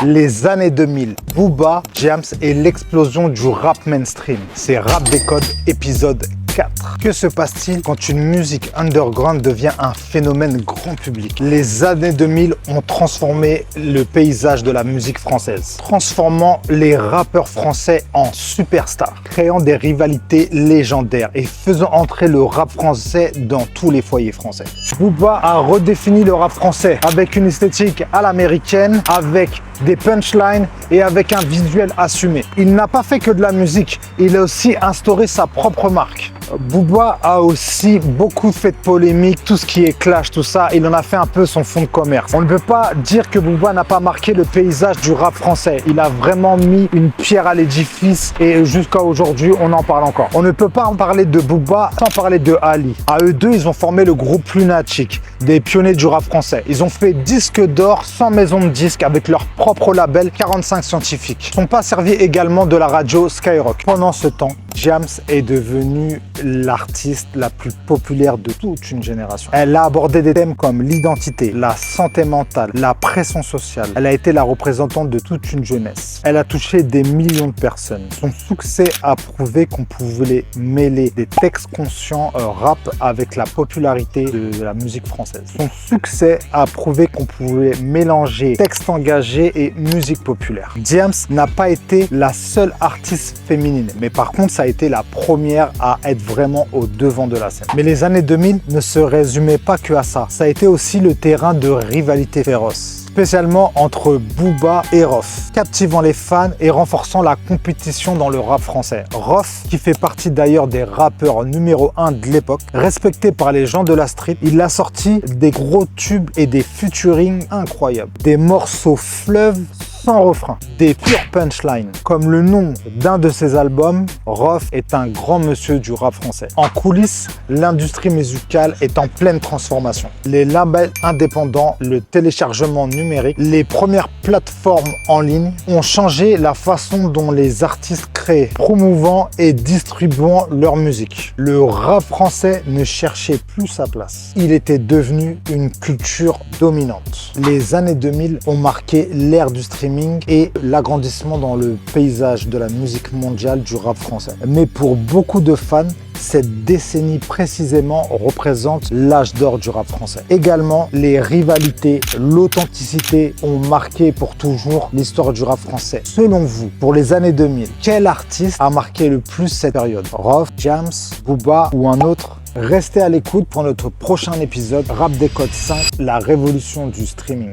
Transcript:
Les années 2000, Booba, Jams et l'explosion du rap mainstream. C'est Rap des Codes, épisode 4. Que se passe-t-il quand une musique underground devient un phénomène grand public? Les années 2000 ont transformé le paysage de la musique française, transformant les rappeurs français en superstars, créant des rivalités légendaires et faisant entrer le rap français dans tous les foyers français. Booba a redéfini le rap français avec une esthétique à l'américaine, avec des punchlines et avec un visuel assumé. Il n'a pas fait que de la musique, il a aussi instauré sa propre marque. Booba a aussi beaucoup fait de polémiques, tout ce qui est clash, tout ça, il en a fait un peu son fonds de commerce. On ne peut pas dire que Booba n'a pas marqué le paysage du rap français. Il a vraiment mis une pierre à l'édifice et jusqu'à aujourd'hui, on en parle encore. On ne peut pas en parler de Booba sans parler de Ali. À eux deux, ils ont formé le groupe Lunatic, des pionniers du rap français. Ils ont fait disque d'or sans maison de disques avec leur propre label 45 Scientifiques. Ils ne sont pas servis également de la radio Skyrock. Pendant ce temps, Jams est devenue l'artiste la plus populaire de toute une génération. Elle a abordé des thèmes comme l'identité, la santé mentale, la pression sociale. Elle a été la représentante de toute une jeunesse. Elle a touché des millions de personnes. Son succès a prouvé qu'on pouvait mêler des textes conscients rap avec la popularité de la musique française. Son succès a prouvé qu'on pouvait mélanger textes engagés et musique populaire. Jams n'a pas été la seule artiste féminine, mais par contre, ça a été la première à être vraiment au devant de la scène. Mais les années 2000 ne se résumaient pas que à ça. Ça a été aussi le terrain de rivalité féroce, spécialement entre Booba et Rof, captivant les fans et renforçant la compétition dans le rap français. Rof, qui fait partie d'ailleurs des rappeurs numéro 1 de l'époque, respecté par les gens de la street, il a sorti des gros tubes et des featuring incroyables. Des morceaux fleuves sans refrain, des pures punchlines. Comme le nom d'un de ses albums, Rof est un grand monsieur du rap français. En coulisses, l'industrie musicale est en pleine transformation. Les labels indépendants, le téléchargement numérique, les premières plateformes en ligne ont changé la façon dont les artistes créent, promouvant et distribuant leur musique. Le rap français ne cherchait plus sa place. Il était devenu une culture dominante. Les années 2000 ont marqué l'ère du streaming et l'agrandissement dans le paysage de la musique mondiale du rap français. Mais pour beaucoup de fans, cette décennie précisément représente l'âge d'or du rap français. Également, les rivalités, l'authenticité ont marqué pour toujours l'histoire du rap français. Selon vous, pour les années 2000, quel artiste a marqué le plus cette période? Rof, Jams, Booba ou un autre? Restez à l'écoute pour notre prochain épisode Rap des Codes 5, la révolution du streaming.